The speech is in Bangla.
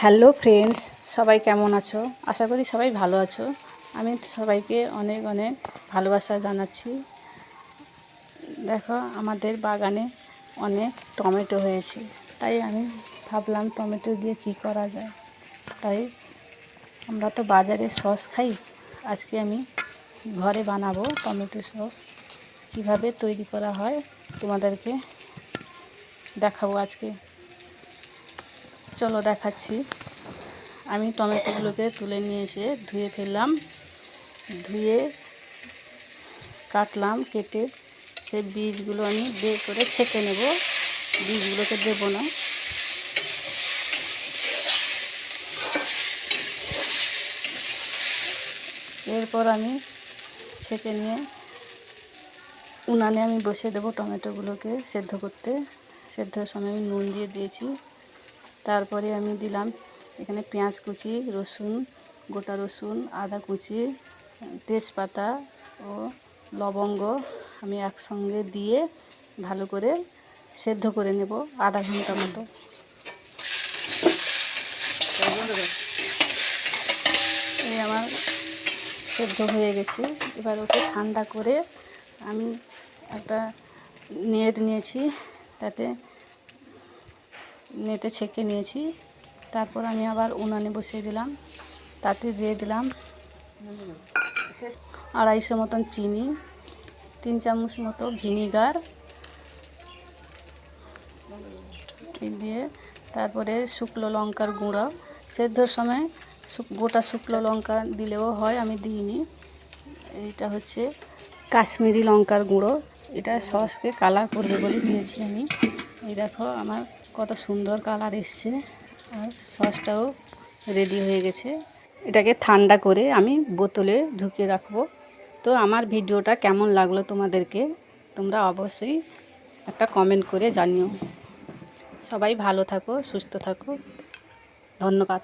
হ্যালো ফ্রেন্ডস, সবাই কেমন আছো? আশা করি সবাই ভালো আছো। আমি সবাইকে অনেক অনেক ভালোবাসা জানাচ্ছি। দেখো, আমাদের বাগানে অনেক টমেটো হয়েছে, তাই আমি ভাবলাম টমেটো দিয়ে কি করা যায়। তাই আমরা তো বাজারে সস খাই, আজকে আমি ঘরে বানাবো টমেটো সস। কীভাবে তৈরি করা হয় তোমাদেরকে দেখাবো আজকে। চলো দেখাচ্ছি। আমি টমেটোগুলোকে তুলে নিয়ে এসে ধুয়ে ফেললাম, ধুয়ে কাটলাম, কেটে সেই বীজগুলো আমি বের করে ছেঁকে নেব, বীজগুলোকে দেবো না। এরপর আমি ছেঁকে নিয়ে উনানে আমি বসিয়ে দেবো টমেটোগুলোকে সেদ্ধ করতে। সেদ্ধর সময় আমি নুন দিয়ে দিয়েছি। তারপরে আমি দিলাম এখানে পেঁয়াজ কুচি, রসুন, গোটা রসুন, আদা কুচি, তেজপাতা ও লবঙ্গ আমি একসঙ্গে দিয়ে ভালো করে সেদ্ধ করে নেব আধা ঘন্টা মতো। এই আমার সেদ্ধ হয়ে গেছে। এবার ওকে ঠান্ডা করে আমি একটা নেট নিয়েছি, তাতে নেটে ছেঁকে নিয়েছি। তারপর আমি আবার উনানে বসিয়ে দিলাম, তাতে দিয়ে দিলাম 250 মতন চিনি, 3 চামচ মতো ভিনিগার দিয়ে, তারপরে শুকনো লঙ্কার গুঁড়ো। সেদ্ধর সময় গোটা শুকনো লঙ্কা দিলেও হয়, আমি দিইনি। এইটা হচ্ছে কাশ্মীরি লঙ্কার গুঁড়ো, এটা সসকে কালার করবে বলে দিয়েছি আমি। এই দেখো আমার কত সুন্দর কালার এসছে, আর সসটাও রেডি হয়ে গেছে। এটাকে ঠান্ডা করে আমি বোতলে ঢুকিয়ে রাখবো। তো আমার ভিডিওটা কেমন লাগলো তোমাদেরকে, তোমরা অবশ্যই একটা কমেন্ট করে জানিও। সবাই ভালো থাকো, সুস্থ থাকো। ধন্যবাদ।